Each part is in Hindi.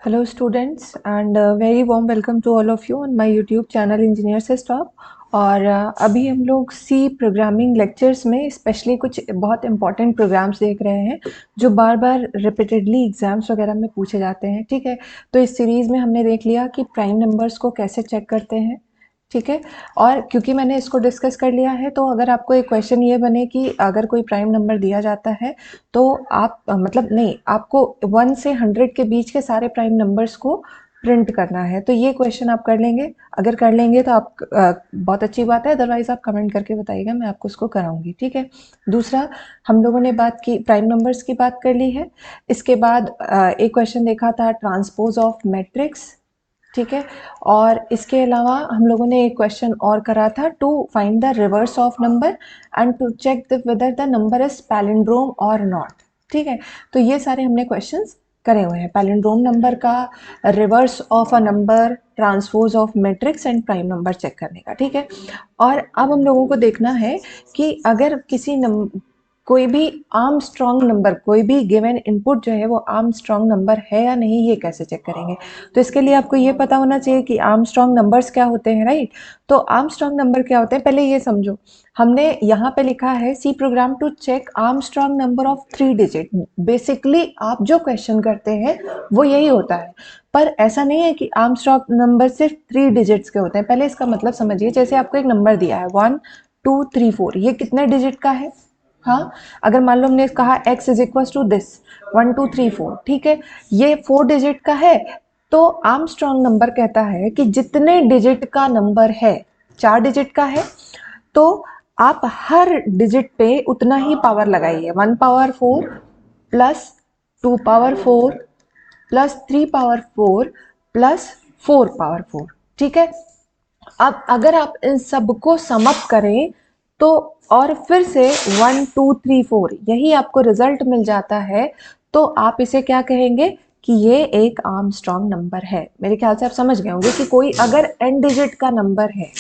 Hello students and very warm welcome to all of you on my YouTube channel Engineer से Stop। और अभी हम लोग सी प्रोग्रामिंग लेक्चर्स में स्पेशली कुछ बहुत इंपॉर्टेंट प्रोग्राम्स देख रहे हैं जो बार बार रिपीटेडली एग्जाम्स वगैरह में पूछे जाते हैं। ठीक है, तो इस सीरीज़ में हमने देख लिया कि प्राइम नंबर्स को कैसे चेक करते हैं। ठीक है, और क्योंकि मैंने इसको डिस्कस कर लिया है तो अगर आपको एक क्वेश्चन ये बने कि अगर कोई प्राइम नंबर दिया जाता है तो आप मतलब नहीं, आपको 1 से 100 के बीच के सारे प्राइम नंबर्स को प्रिंट करना है, तो ये क्वेश्चन आप कर लेंगे। अगर कर लेंगे तो आप बहुत अच्छी बात है, अदरवाइज आप कमेंट करके बताइएगा, मैं आपको उसको कराऊंगी। ठीक है, दूसरा हम लोगों ने बात की प्राइम नंबर्स की बात कर ली है। इसके बाद एक क्वेश्चन देखा था ट्रांसपोज ऑफ मैट्रिक्स। ठीक है, और इसके अलावा हम लोगों ने एक क्वेश्चन और करा था to find the reverse of number and to check whether the number is palindrome और नॉट। ठीक है, तो ये सारे हमने क्वेश्चंस करे हुए हैं, पैलिंड्रोम नंबर का, reverse of a number, transpose of matrix and prime number check करने का। ठीक है, और अब हम लोगों को देखना है कि अगर किसी कोई भी आर्मस्ट्रॉन्ग नंबर, कोई भी गिवन इनपुट जो है वो आर्मस्ट्रॉन्ग नंबर है या नहीं, ये कैसे चेक करेंगे। तो इसके लिए आपको ये पता होना चाहिए कि आर्मस्ट्रॉन्ग नंबर्स क्या होते हैं, राइट। तो आर्मस्ट्रॉन्ग नंबर क्या होते हैं, पहले ये समझो। हमने यहाँ पे लिखा है C program to check Armstrong number of 3 digit. Basically आप जो क्वेश्चन करते हैं वो यही होता है, पर ऐसा नहीं है कि आर्मस्ट्रॉन्ग नंबर सिर्फ 3 डिजिट्स के होते हैं। पहले इसका मतलब समझिए, जैसे आपको एक नंबर दिया है 1 2 3 4, ये कितने डिजिट का है। हाँ, अगर मान लो हमने कहा x is equal to this 1 2 3 4, ठीक है, ये 4 डिजिट का है, तो आर्मस्ट्रॉन्ग नंबर कहता है कि जितने डिजिट का नंबर है, 4 डिजिट का है, तो आप हर डिजिट पे उतना ही पावर लगाइए। 1 power 4 plus 2 power 4 plus 3 power 4 plus 4 power 4। ठीक है, अब अगर आप इन सबको सम अप करें तो और फिर से 1 2 3 4 यही आपको रिजल्ट मिल जाता है, तो आप इसे क्या कहेंगे कि ये एक आर्मस्ट्रॉन्ग नंबर है। मेरे ख्याल से आप समझ गए होंगे कि कोई अगर एन डिजिट का नंबर है,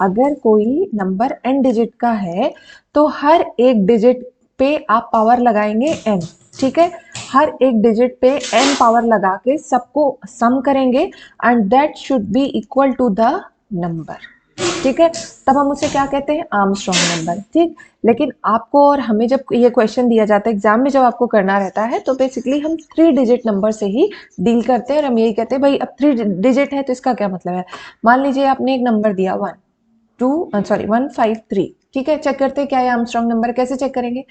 अगर कोई नंबर एन डिजिट का है तो हर एक डिजिट पे आप पावर लगाएंगे एन। ठीक है, हर एक डिजिट पे एन पावर लगा के सबको सम करेंगे and that should be equal to the number. ठीक है, तब हम उसे क्या कहते हैं, आर्मस्ट्रॉन्ग नंबर। ठीक, लेकिन आपको और हमें जब ये क्वेश्चन दिया जाता है एग्जाम में, जब आपको करना रहता है, तो बेसिकली हम 3 डिजिट नंबर से ही डील करते हैं और हम यही कहते हैं भाई अब 3 डिजिट है तो इसका क्या मतलब है। मान लीजिए आपने एक नंबर दिया 153, ठीक है, चेक करते हैं क्या ये आर्मस्ट्रॉन्ग नंबर, कैसे चेक करेंगे,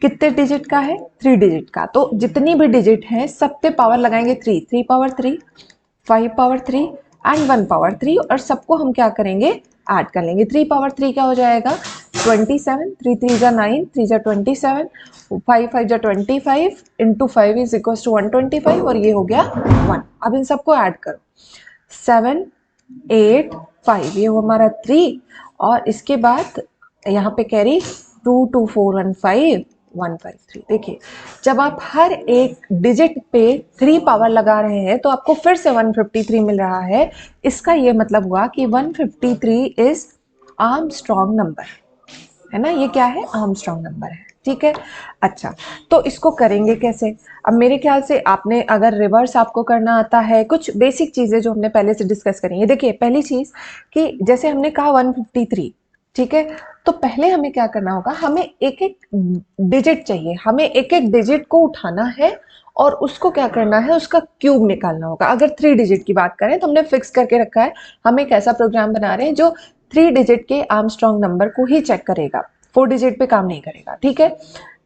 कितने डिजिट का है, 3 डिजिट का, तो जितनी भी डिजिट है सब पे पावर लगाएंगे 3, 3 पावर 3, 5 पावर 3 एंड 1 पावर 3, और सबको हम क्या करेंगे, ऐड कर लेंगे। 3 पावर 3 क्या हो जाएगा 27, 3 3 जा 9, 3 जा 27, 5 5 जा 25 इंटू 5 इज इक्वल टू 125, और ये हो गया 1। अब इन सबको ऐड करो, 7 8 5, ये हो हमारा 3, और इसके बाद यहाँ पे कैरी 2 2 4 1 5 1 5 3। देखिए, जब आप हर एक डिजिट पे 3 पावर लगा रहे हैं तो आपको फिर से 153 मिल रहा है। इसका ये मतलब हुआ कि 153 इज आर्मस्ट्रॉन्ग नंबर, है ना, ये क्या है, आर्मस्ट्रॉन्ग नंबर है। ठीक है, अच्छा, तो इसको करेंगे कैसे। अब मेरे ख्याल से आपने अगर रिवर्स आपको करना आता है, कुछ बेसिक चीज़ें जो हमने पहले से डिस्कस करी है। देखिए, पहली चीज़ कि जैसे हमने कहा 153, ठीक है, तो पहले हमें क्या करना होगा, हमें एक एक डिजिट चाहिए, हमें एक एक डिजिट को उठाना है और उसको क्या करना है, उसका क्यूब निकालना होगा। अगर 3 डिजिट की बात करें तो हमने फिक्स करके रखा है, हम एक ऐसा प्रोग्राम बना रहे हैं जो 3 डिजिट के आर्मस्ट्रॉन्ग नंबर को ही चेक करेगा, 4 डिजिट पे काम नहीं करेगा। ठीक है,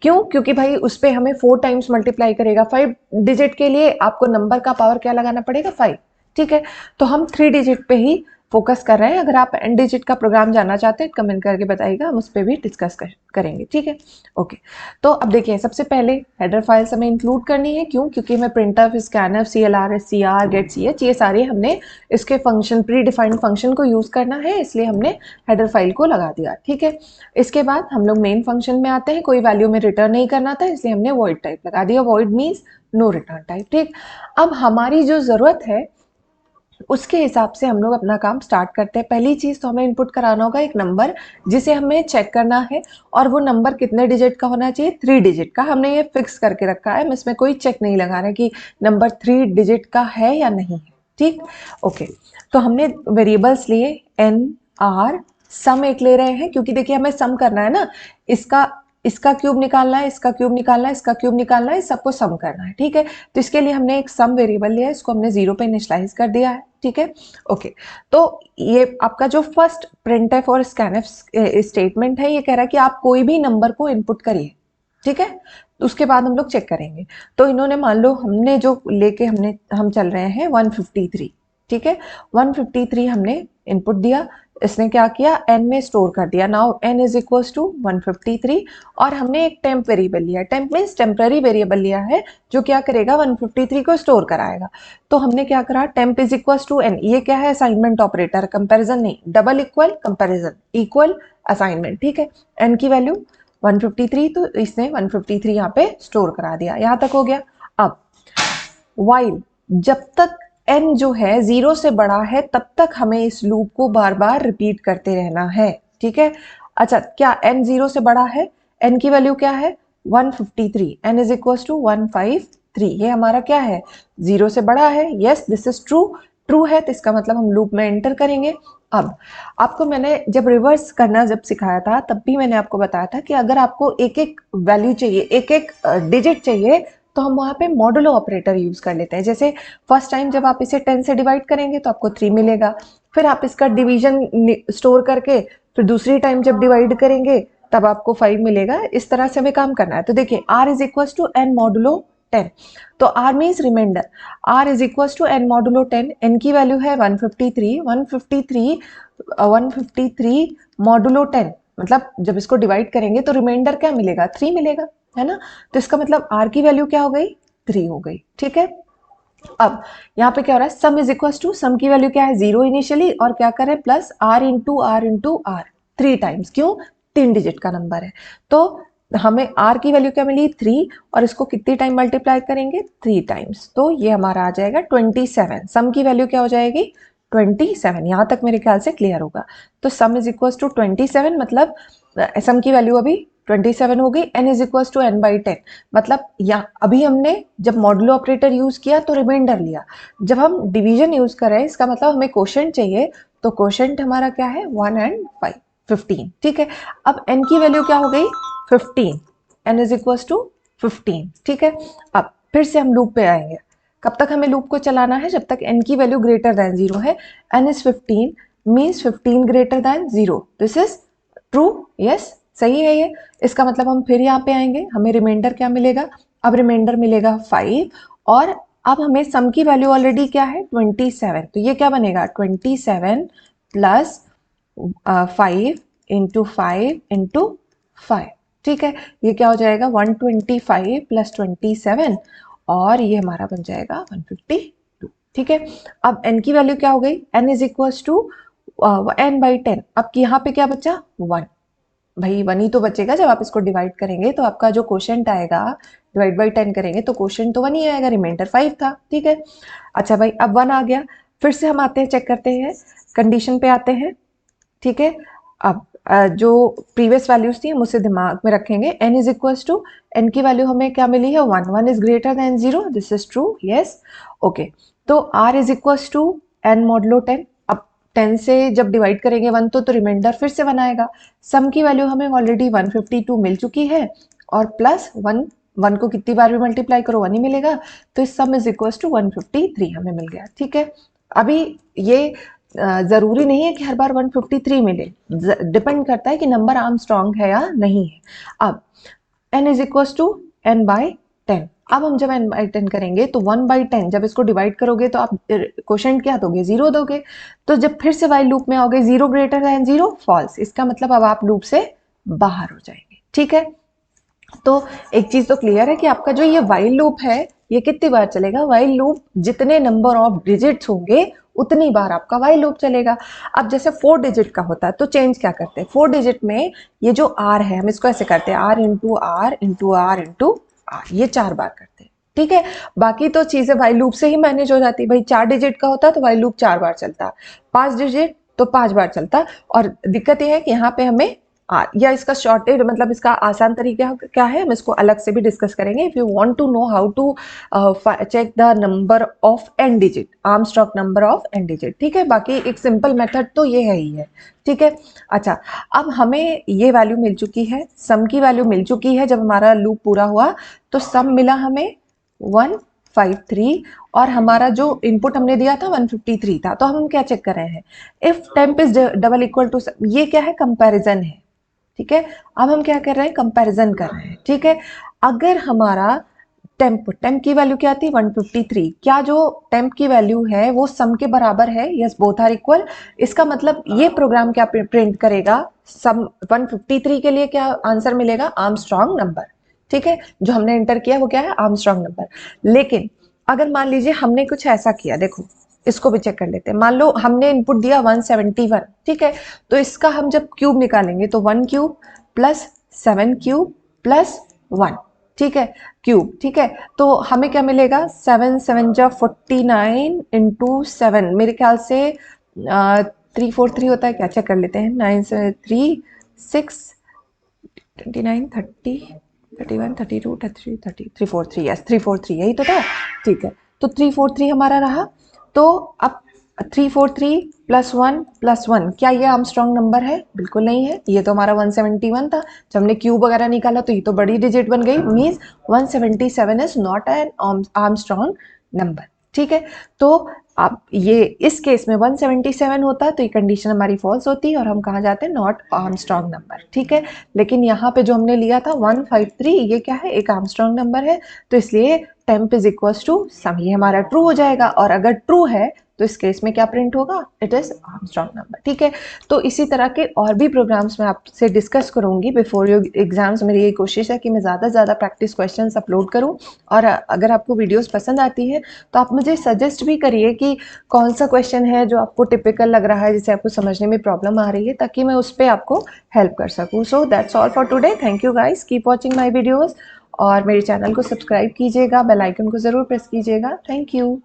क्यों, क्योंकि भाई उस पर हमें 4 टाइम्स मल्टीप्लाई करेगा। 5 डिजिट के लिए आपको नंबर का पावर क्या लगाना पड़ेगा, 5। ठीक है, तो हम 3 डिजिट पे ही फोकस कर रहे हैं। अगर आप एन डिजिट का प्रोग्राम जानना चाहते हैं कमेंट करके बताइएगा, हम उस पर भी डिस्कस करेंगे। ठीक है, ओके, तो अब देखिए, सबसे पहले हेडर फाइल्स हमें इंक्लूड करनी है। क्यों, क्योंकि हमें printf, scanf, CLR, SCR, get CH, ये सारे हमने इसके फंक्शन, प्री डिफाइंड फंक्शन को यूज़ करना है, इसलिए हमने हेडर फाइल को लगा दिया। ठीक है, इसके बाद हम लोग मेन फंक्शन में आते हैं। कोई वैल्यू में रिटर्न नहीं करना था, इसलिए हमने वॉइड टाइप लगा दिया। Void means no return type. ठीक, अब हमारी जो ज़रूरत है उसके हिसाब से हम लोग अपना काम स्टार्ट करते हैं। पहली चीज़ तो हमें इनपुट कराना होगा एक नंबर जिसे हमें चेक करना है, और वो नंबर कितने डिजिट का होना चाहिए, 3 डिजिट का। हमने ये फिक्स करके रखा है, इसमें कोई चेक नहीं लगा रहा है कि नंबर 3 डिजिट का है या नहीं है। ठीक, ओके। तो हमने वेरिएबल्स लिए n r, सम एक ले रहे हैं क्योंकि देखिए हमें सम करना है ना, इसका क्यूब निकालना है, इसका क्यूब निकालना है, इसका क्यूब निकालना है, सबको सम करना है। ठीक है, तो इसके लिए हमने एक सम वेरिएबल लिया है, इसको हमने 0 पे इनिशियलाइज कर दिया है। ठीक है, ओके। तो ये आपका जो फर्स्ट प्रिंटफ और स्कैनफ स्टेटमेंट है, ये कह रहा है कि आप कोई भी नंबर को इनपुट करिए। ठीक है, उसके बाद हम लोग चेक करेंगे। तो इन्होंने मान लो हमने जो लेके हम चल रहे हैं 153। ठीक है, 153 हमने इनपुट दिया, इसने क्या किया, n में स्टोर कर दिया। Now n is equal to 153, और हमने एक टेम्प वेरिएबल लिया। टेम्प मीन्स टेम्पररी वेरिएबल लिया है जो क्या करेगा, 153 को स्टोर कराएगा। तो हमने क्या करा, temp is equal to n, ये क्या है, असाइनमेंट ऑपरेटर, कंपैरिजन नहीं, double equal comparison equal assignment. ठीक है, n की वैल्यू 153, तो इसने 153 यहाँ पे स्टोर करा दिया। यहाँ तक हो गया। अब वाइल, जब तक n जो है 0 से बड़ा है तब तक हमें इस लूप को बार बार रिपीट करते रहना है। ठीक है, अच्छा, क्या n 0 से बड़ा है, n की वैल्यू क्या है, 153, n इज इक्वल टू 153, ये हमारा क्या है, 0 से बड़ा है। Yes, this is true. True है तो इसका मतलब हम लूप में एंटर करेंगे। अब आपको मैंने जब रिवर्स करना जब सिखाया था तब भी मैंने आपको बताया था कि अगर आपको एक एक वैल्यू चाहिए, एक एक डिजिट चाहिए, तो हम वहाँ पे मॉडुलो ऑपरेटर यूज कर लेते हैं। जैसे फर्स्ट टाइम जब आप इसे 10 से डिवाइड करेंगे तो आपको 3 मिलेगा, फिर आप इसका डिवीजन स्टोर करके फिर दूसरी टाइम जब डिवाइड करेंगे तब आपको 5 मिलेगा। इस तरह से हमें काम करना है। तो देखिए r is equal to n modulo 10, तो r means remainder, r is equal to n modulo 10, n की वैल्यू है 153, 153 मॉडुलो 10, मतलब जब इसको डिवाइड करेंगे तो रिमाइंडर क्या मिलेगा, 3 मिलेगा, है ना। तो इसका मतलब r की वैल्यू क्या हो गई, 3 हो गई। ठीक है, अब यहाँ पे क्या हो रहा है, sum is equal to, sum की वैल्यू क्या है, 0 इनिशियली, और क्या करें, plus r into r into r 3 times, क्यों, 3 डिजिट का नंबर है। तो हमें r की वैल्यू क्या मिली, 3, और इसको कितनी टाइम मल्टीप्लाई करेंगे, 3 टाइम्स, तो ये हमारा आ जाएगा 27। सम की वैल्यू क्या हो जाएगी, 27। यहाँ तक मेरे ख्याल से क्लियर होगा। तो सम इज इक्वल टू 27, मतलब सम की वैल्यू अभी 27 हो गई। n is equal to n by 10, मतलब या अभी हमने जब मॉडुलो ऑपरेटर यूज किया तो रिमाइंडर लिया, जब हम डिवीजन यूज कर रहे हैं इसका मतलब हमें क्वोशंट चाहिए, तो क्वोशंट हमारा क्या है, 1 एंड 5, 15। ठीक है, अब n की वैल्यू क्या हो गई, 15, n इज इक्वल टू 15। ठीक है, अब फिर से हम लूप पे आएंगे। कब तक हमें लूप को चलाना है, जब तक n की वैल्यू ग्रेटर देन 0 है। n is 15 means 15 greater than 0, this is true. Yes, सही है ये। इसका मतलब हम फिर यहाँ पे आएंगे, हमें रिमाइंडर क्या मिलेगा, अब रिमाइंडर मिलेगा 5, और अब हमें सम की वैल्यू ऑलरेडी क्या है, 27, तो ये क्या बनेगा, 27 प्लस 5 इंटू 5 इंटू 5। ठीक है, ये क्या हो जाएगा, 125 प्लस 27, और ये हमारा बन जाएगा 152। ठीक है, अब n की वैल्यू क्या हो गई, n is equal to n by 10। अब यहाँ पे क्या बचा, 1, भाई 1 ही तो बचेगा, जब आप इसको डिवाइड करेंगे तो आपका जो क्वोशंट आएगा, डिवाइड बाई 10 करेंगे तो क्वोशंट तो 1 ही आएगा, रिमाइंडर 5 था। ठीक है, अच्छा भाई, अब 1 आ गया, फिर से हम आते हैं, चेक करते हैं, कंडीशन पे आते हैं। ठीक है, अब जो प्रीवियस वैल्यूज थी हम उसे दिमाग में रखेंगे। n is equal to, n की वैल्यू हमें क्या मिली है, 1, 1 is greater than 0, this is true. Yes, okay. तो r is equal to n modulo 10, 10 से जब डिवाइड करेंगे 1 तो रिमाइंडर फिर से 1 आएगा। सम की वैल्यू हमें ऑलरेडी 152 मिल चुकी है, और प्लस 1 को कितनी बार भी मल्टीप्लाई करो 1 ही मिलेगा, तो इस सम इज इक्वल टू 153 हमें मिल गया। ठीक है, अभी ये जरूरी नहीं है कि हर बार 153 मिले, डिपेंड करता है कि नंबर आर्मस्ट्रांग है या नहीं है। अब n is equal to n by 10, अब हम जब n बाई 10 करेंगे तो 1 बाई 10 जब इसको डिवाइड करोगे तो आप क्वोशंट क्या दोगे, 0 दोगे। तो जब फिर से वाइल लूप में आओगे, 0 ग्रेटर देन 0, फॉल्स, इसका मतलब अब आप लूप से बाहर हो जाएंगे। ठीक है, तो एक चीज तो क्लियर है कि आपका जो ये वाइल लूप है ये कितनी बार चलेगा, वाइल लूप जितने नंबर ऑफ डिजिट्स होंगे उतनी बार आपका वाइल लूप चलेगा। अब जैसे 4 डिजिट का होता है तो चेंज क्या करते हैं, 4 डिजिट में ये जो r है हम इसको ऐसे करते हैं, r into r into r into r, ये 4 बार करते हैं। ठीक है। बाकी तो चीजें व्हाइल लूप से ही मैनेज हो जाती है। भाई 4 डिजिट का होता तो व्हाइल लूप 4 बार चलता, 5 डिजिट तो 5 बार चलता। और दिक्कत यह है कि यहाँ पे हमें या इसका शॉर्टेज मतलब इसका आसान तरीका क्या है, हम इसको अलग से भी डिस्कस करेंगे। If you want to know how to check the number of n digit, Armstrong number of n digit, ठीक है। बाकी एक सिंपल मेथड तो ये है ही है, ठीक है। अच्छा, अब हमें ये वैल्यू मिल चुकी है, सम की वैल्यू मिल चुकी है। जब हमारा लूप पूरा हुआ तो सम मिला हमें 153 और हमारा जो इनपुट हमने दिया था 153 था। तो हम क्या चेक कर रहे हैं, if temp is double equal to, ये क्या है, कंपैरिजन है, ठीक है। अब हम क्या कर रहे हैं, कंपैरिजन कर रहे हैं, ठीक है। अगर हमारा टेम्प की वैल्यू क्या थी 153, क्या जो टेम्प की वैल्यू है वो सम के बराबर है, यस बोथ आर इक्वल। इसका मतलब ये प्रोग्राम क्या प्रिंट करेगा, सम 153 के लिए क्या आंसर मिलेगा, आर्मस्ट्रॉन्ग नंबर, ठीक है। जो हमने एंटर किया वो क्या है, आर्मस्ट्रॉन्ग नंबर। लेकिन अगर मान लीजिए हमने कुछ ऐसा किया, देखो इसको भी चेक कर लेते हैं। मान लो हमने इनपुट दिया 171, ठीक है। तो इसका हम जब क्यूब निकालेंगे तो 1 क्यूब प्लस 7 क्यूब प्लस 1, ठीक है, क्यूब, ठीक है। तो हमें क्या मिलेगा, 7 7 जा 49 इंटू 7, मेरे ख्याल से 343 होता है क्या, चेक कर लेते हैं। 9 से 3 6 29 30 31 32 33 30 343, यस 343 यही तो था, ठीक है। तो 343 हमारा रहा। तो अब 343 +1 क्या ये आर्मस्ट्रॉन्ग नंबर है, बिल्कुल नहीं है। ये तो हमारा 171 था, जब हमने क्यूब वगैरह निकाला तो ये तो बड़ी डिजिट बन गई, means 177 is not an Armstrong number, ठीक है। तो अब ये इस केस में 177 होता तो ये कंडीशन हमारी फॉल्स होती और हम कहाँ जाते हैं, नॉट आर्मस्ट्रॉन्ग नंबर, ठीक है। लेकिन यहाँ पे जो हमने लिया था 153, ये क्या है, एक आर्मस्ट्रॉन्ग नंबर है, तो इसलिए टेम्प इज इक्वल टू सम, ये हमारा ट्रू हो जाएगा। और अगर ट्रू है तो इस केस में क्या प्रिंट होगा, इट इज आर्मस्ट्रॉन्ग नंबर, ठीक है। तो इसी तरह के और भी प्रोग्राम्स मैं आपसे डिस्कस करूंगी बिफोर योर एग्जाम्स। मेरी ये कोशिश है कि मैं ज़्यादा से ज़्यादा प्रैक्टिस क्वेश्चंस अपलोड करूं। और अगर आपको वीडियोस पसंद आती है तो आप मुझे सजेस्ट भी करिए कि कौन सा क्वेश्चन है जो आपको टिपिकल लग रहा है, जिसे आपको समझने में प्रॉब्लम आ रही है, ताकि मैं उस पर आपको हेल्प कर सकूँ। So that's all for today, thank you guys, keep watching my videos और मेरे चैनल को सब्सक्राइब कीजिएगा, बेल आइकन को ज़रूर प्रेस कीजिएगा। Thank you.